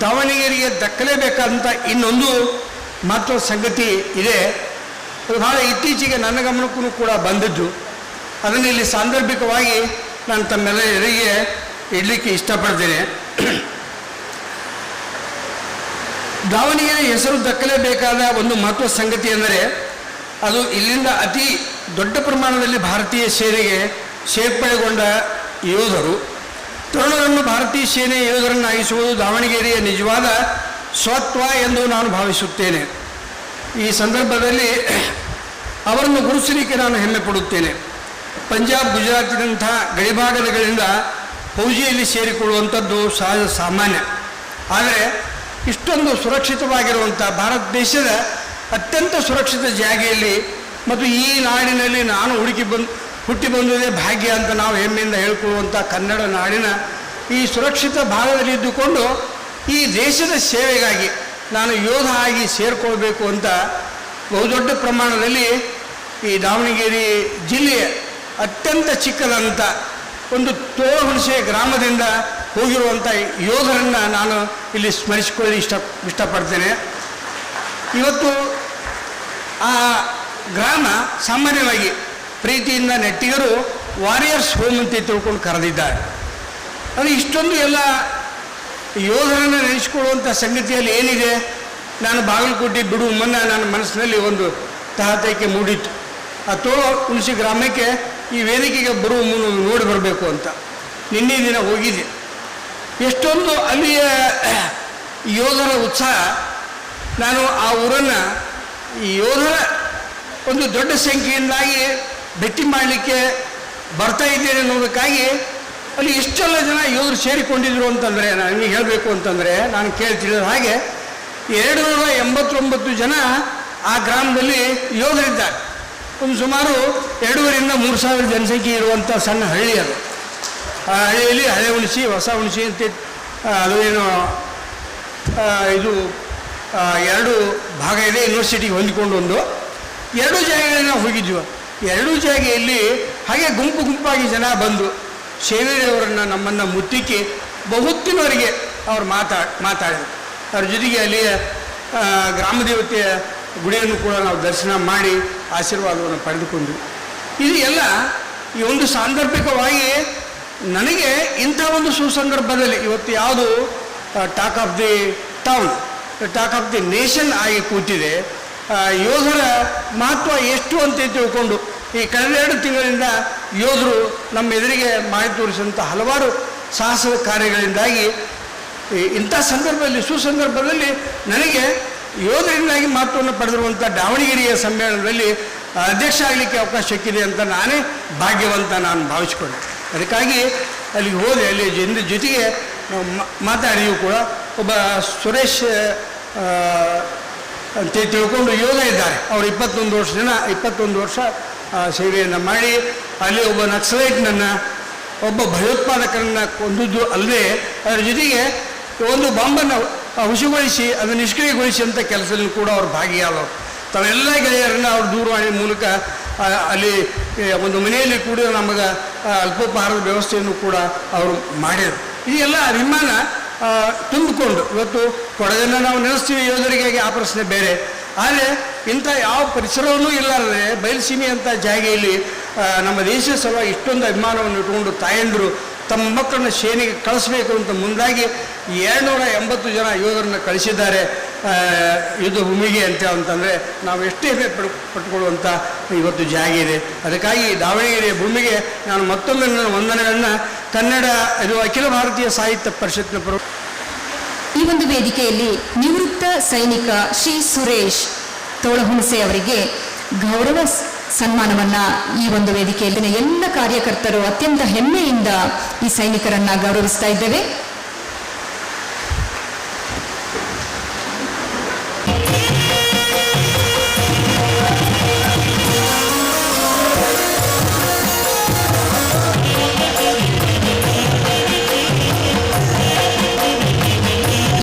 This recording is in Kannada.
ದಾವಣಗೆರೆಗೆ ದಕ್ಕಲೇಬೇಕಾದಂಥ ಇನ್ನೊಂದು ಮಹತ್ವದ ಸಂಗತಿ ಇದೆ. ಅದು ಬಹಳ ಇತ್ತೀಚೆಗೆ ನನ್ನ ಗಮನಕ್ಕೂ ಕೂಡ ಬಂದದ್ದು. ಅದನ್ನು ಇಲ್ಲಿ ಸಾಂದರ್ಭಿಕವಾಗಿ ನಾನು ತಮ್ಮೆಲ್ಲರಿಗೆ ಇಡಲಿಕ್ಕೆ ಇಷ್ಟಪಡ್ತೇನೆ. ದಾವಣಗೆರೆ ಹೆಸರು ದಕ್ಕಲೇಬೇಕಾದ ಒಂದು ಮಹತ್ವದ ಸಂಗತಿ ಎಂದರೆ ಅದು ಇಲ್ಲಿಂದ ಅತಿ ದೊಡ್ಡ ಪ್ರಮಾಣದಲ್ಲಿ ಭಾರತೀಯ ಸೇನೆಗೆ ಸೇರ್ಪಡೆಗೊಂಡ ಯೋಧರು. ತರುಣರನ್ನು ಭಾರತೀಯ ಸೇನೆ ಯೋಧರನ್ನಾಗಿಸುವುದು ದಾವಣಗೆರೆಯ ನಿಜವಾದ ಸ್ವತ್ವ ಎಂದು ನಾನು ಭಾವಿಸುತ್ತೇನೆ. ಈ ಸಂದರ್ಭದಲ್ಲಿ ಅವರನ್ನು ಗುರುತಿಸಲಿಕ್ಕೆ ನಾನು ಹೆಮ್ಮೆ ಪಡುತ್ತೇನೆ. ಪಂಜಾಬ್, ಗುಜರಾತಿನಂಥ ಗಡಿಭಾಗಗಳಿಂದ ಫೌಜಿಯಲ್ಲಿ ಸೇರಿಕೊಳ್ಳುವಂಥದ್ದು ಸಹಜ ಸಾಮಾನ್ಯ. ಆದರೆ ಇಷ್ಟೊಂದು ಸುರಕ್ಷಿತವಾಗಿರುವಂಥ ಭಾರತ ದೇಶದ ಅತ್ಯಂತ ಸುರಕ್ಷಿತ ಜಾಗೆಯಲ್ಲಿ ಮತ್ತು ಈ ನಾಡಿನಲ್ಲಿ ನಾನು ಹುಟ್ಟಿ ಬಂದುದೇ ಭಾಗ್ಯ ಅಂತ ನಾವು ಹೆಮ್ಮೆಯಿಂದ ಹೇಳ್ಕೊಳ್ಳುವಂಥ ಕನ್ನಡ ನಾಡಿನ ಈ ಸುರಕ್ಷಿತ ಭಾಗದಲ್ಲಿ ಇದ್ದುಕೊಂಡು ಈ ದೇಶದ ಸೇವೆಗಾಗಿ ನಾನು ಯೋಧ ಆಗಿ ಸೇರಿಕೊಳ್ಬೇಕು ಅಂತ ಬಹುದೊಡ್ಡ ಪ್ರಮಾಣದಲ್ಲಿ ಈ ದಾವಣಗೆರೆ ಜಿಲ್ಲೆಯ ಅತ್ಯಂತ ಚಿಕ್ಕದಂಥ ಒಂದು ತೋಳಹುಣಸೆ ಗ್ರಾಮದಿಂದ ಹೋಗಿರುವಂಥ ಯೋಧರನ್ನು ನಾನು ಇಲ್ಲಿ ಸ್ಮರಿಸಿಕೊಳ್ಳಿ ಇಷ್ಟಪಡ್ತೇನೆ. ಇವತ್ತು ಆ ಗ್ರಾಮ ಸಾಮಾನ್ಯವಾಗಿ ಪ್ರೀತಿಯಿಂದ ನೆಟ್ಟಿಗರು ವಾರಿಯರ್ಸ್ ಹೋಮ್ ಅಂತ ತಿಳ್ಕೊಂಡು ಕರೆದಿದ್ದಾರೆ. ಅದು ಇಷ್ಟೊಂದು ಎಲ್ಲ ಯೋಧರನ್ನು ನೆನೆಸಿಕೊಳ್ಳುವಂಥ ಸಂಗತಿಯಲ್ಲಿ ಏನಿದೆ, ನಾನು ಬಾಗಲಕೋಟೆ ಬಿಡುವ ಮುನ್ನ ನನ್ನ ಮನಸ್ಸಿನಲ್ಲಿ ಒಂದು ತಹತೈಕೆ ಮೂಡಿತ್ತು. ಆ ಹುಣಸಿ ಗ್ರಾಮಕ್ಕೆ ಈ ವೇದಿಕೆಗೆ ಬರುವ ಮುನ್ನ ನೋಡಿ ಬರಬೇಕು ಅಂತ ನಿನ್ನೆ ದಿನ ಹೋಗಿದ್ದೆ. ಎಷ್ಟೊಂದು ಅಲ್ಲಿಯ ಯೋಧರ ಉತ್ಸಾಹ. ನಾನು ಆ ಊರನ್ನು ಈ ಯೋಧರ ಒಂದು ದೊಡ್ಡ ಸಂಖ್ಯೆಯಿಂದಾಗಿ ಭೇಟಿ ಮಾಡಲಿಕ್ಕೆ ಬರ್ತಾ ಇದ್ದೇನೆ ಅನ್ನೋದಕ್ಕಾಗಿ ಅಲ್ಲಿ ಇಷ್ಟೆಲ್ಲ ಜನ ಯೋಧರು ಸೇರಿಕೊಂಡಿದ್ರು ಅಂತಂದರೆ ನನಗೆ ಹೇಳಬೇಕು ಅಂತಂದರೆ ನಾನು ಕೇಳ್ತಿದ್ದ ಹಾಗೆ 289 ಜನ ಆ ಗ್ರಾಮದಲ್ಲಿ ಯೋಧರಿದ್ದಾರೆ. ಒಂದು ಸುಮಾರು 2,500-3,000 ಜನಸಂಖ್ಯೆ ಇರುವಂಥ ಸಣ್ಣ ಹಳ್ಳಿ ಅದು. ಆ ಹಳ್ಳಿಯಲ್ಲಿ ಹಳೆ ಹುಣಸಿ, ಹೊಸ ಹುಣಸಿ ಅಂತ ಅದು ಏನು ಇದು 2 ಭಾಗ ಇದೆ. ಯೂನಿವರ್ಸಿಟಿಗೆ ಹೊಂದಿಕೊಂಡು ಒಂದು 2 ಜಾಗಗಳಲ್ಲಿ ನಾವು ಹೋಗಿದ್ವಿ. 2 ಜಾಗೆಯಲ್ಲಿ ಹಾಗೆ ಗುಂಪಾಗಿ ಜನ ಬಂದು ಸೇವೆಯವರನ್ನು ನಮ್ಮನ್ನು ಮುತ್ತಿಕ್ಕಿ ಬಹುತ್ತಿನವರೆಗೆ ಅವ್ರು ಮಾತಾಡಿದರು. ಅವ್ರ ಜೊತೆಗೆ ಅಲ್ಲಿಯ ಗ್ರಾಮ ದೇವತೆಯ ಗುಡಿಯನ್ನು ಕೂಡ ನಾವು ದರ್ಶನ ಮಾಡಿ ಆಶೀರ್ವಾದವನ್ನು ಪಡೆದುಕೊಂಡ್ವಿ. ಇದು ಎಲ್ಲ ಈ ಒಂದು ಸಾಂದರ್ಭಿಕವಾಗಿ ನನಗೆ ಇಂಥ ಒಂದು ಸುಸಂದರ್ಭದಲ್ಲಿ ಇವತ್ತು ಯಾವುದು talk of the town, talk of the nation ಆಗಿ ಕೂತಿದೆ. ಯೋಧರ ಮಹತ್ವ ಎಷ್ಟು ಅಂತ ತಿಳ್ಕೊಂಡು ಈ ಕಳೆದ 2 ತಿಂಗಳಿಂದ ಯೋಧರು ನಮ್ಮ ಎದುರಿಗೆ ಮಾಡಿ ತೋರಿಸಿದಂಥ ಹಲವಾರು ಸಾಹಸದ ಕಾರ್ಯಗಳಿಂದಾಗಿ ಇಂಥ ಸಂದರ್ಭದಲ್ಲಿ ಸುಸಂದರ್ಭದಲ್ಲಿ ನನಗೆ ಯೋಧರಿಂದಾಗಿ ಮಹತ್ವವನ್ನು ಪಡೆದಿರುವಂಥ ದಾವಣಗೆರೆಯ ಸಮ್ಮೇಳನದಲ್ಲಿ ಅಧ್ಯಕ್ಷ ಆಗಲಿಕ್ಕೆ ಅವಕಾಶ ಸಿಕ್ಕಿದೆ ಅಂತ ನಾನೇ ಭಾಗ್ಯವಂತ ನಾನು ಭಾವಿಸ್ಕೊಂಡೆ. ಅದಕ್ಕಾಗಿ ಅಲ್ಲಿಗೆ ಹೋದೆ. ಅಲ್ಲಿ ಜನರ ಜೊತೆಗೆ ನಾವು ಮಾತಾಡಿಯೂ ಕೂಡ ಒಬ್ಬ ಸುರೇಶ್ ಅಂತ ತಿಳ್ಕೊಂಡು ಯೋಧ ಇದ್ದಾರೆ. ಅವರು 21 ವರ್ಷ ಸೇವೆಯನ್ನು ಮಾಡಿ ಅಲ್ಲಿ ಒಬ್ಬ ನಕ್ಸಲೈಟ್ನನ್ನು, ಒಬ್ಬ ಭಯೋತ್ಪಾದಕರನ್ನು ಕೊಂದದ್ದು ಅಲ್ಲದೆ ಅದರ ಜೊತೆಗೆ ಒಂದು ಬಾಂಬನ್ನು ಹುಸಿಗೊಳಿಸಿ ಅದನ್ನು ನಿಷ್ಕ್ರಿಯಗೊಳಿಸಿ ಅಂತ ಕೆಲಸದಲ್ಲಿ ಕೂಡ ಅವರು ಭಾಗಿಯಾದವರು. ತಾವೆಲ್ಲ ಗೆಳೆಯರನ್ನು ಅವ್ರ ದೂರವಾಣಿ ಮೂಲಕ ಅಲ್ಲಿ ಒಂದು ಮನೆಯಲ್ಲಿ ಕೂಡ ನಮಗೆ ಅಲ್ಪೋಪಹಾರದ ವ್ಯವಸ್ಥೆಯನ್ನು ಕೂಡ ಅವರು ಮಾಡಿದರು. ಇದೆಲ್ಲ ಅಭಿಮಾನ ತುಂಬಿಕೊಂಡು ಇವತ್ತು ಕೊಡಗನ್ನು ನಾವು ನೆನೆಸ್ತೀವಿ ಯೋಧರಿಗಾಗಿ, ಆ ಪ್ರಶ್ನೆ ಬೇರೆ. ಆದರೆ ಇಂಥ ಯಾವ ಪರಿಸರವನ್ನೂ ಇಲ್ಲಾರದೆ ಬಯಲುಸೀಮೆ ಅಂತ ಜಾಗೆಯಲ್ಲಿ ನಮ್ಮ ದೇಶದ ಸಲುವಾಗಿ ಇಷ್ಟೊಂದು ಅಭಿಮಾನವನ್ನು ಇಟ್ಕೊಂಡು ತಾಯಂದಿರು ತಮ್ಮ ಮಕ್ಕಳನ್ನ ಸೇನೆಗೆ ಕಳಿಸ್ಬೇಕು ಅಂತ ಮುಂದಾಗಿ 280 ಜನ ಯೋಧರನ್ನು ಕಳಿಸಿದ್ದಾರೆ ಯುದ್ಧ ಭೂಮಿಗೆ ಅಂತಂದರೆ ನಾವು ಎಷ್ಟೇ ಪಟ್ಟುಕೊಳ್ಳುವಂಥ ಇವತ್ತು ಜಾಗ ಇದೆ. ಅದಕ್ಕಾಗಿ ದಾವಣಗೆರೆಯ ಭೂಮಿಗೆ ನಾನು ಮತ್ತೊಮ್ಮೆ ನನ್ನ ವಂದನೆಗಳನ್ನು ಕನ್ನಡ ಇದು ಅಖಿಲ ಭಾರತೀಯ ಸಾಹಿತ್ಯ ಪರಿಷತ್ನ ಪರ. ಈ ಒಂದು ವೇದಿಕೆಯಲ್ಲಿ ನಿವೃತ್ತ ಸೈನಿಕ ಶ್ರೀ ಸುರೇಶ್ ತೋಳಹುಣಸೆ ಅವರಿಗೆ ಗೌರವ ಸನ್ಮಾನವನ್ನ ಈ ಒಂದು ವೇದಿಕೆಯಲ್ಲಿ ಎಲ್ಲ ಕಾರ್ಯಕರ್ತರು ಅತ್ಯಂತ ಹೆಮ್ಮೆಯಿಂದ ಈ ಸೈನಿಕರನ್ನ ಗೌರವಿಸ್ತಾ ಇದ್ದೇವೆ.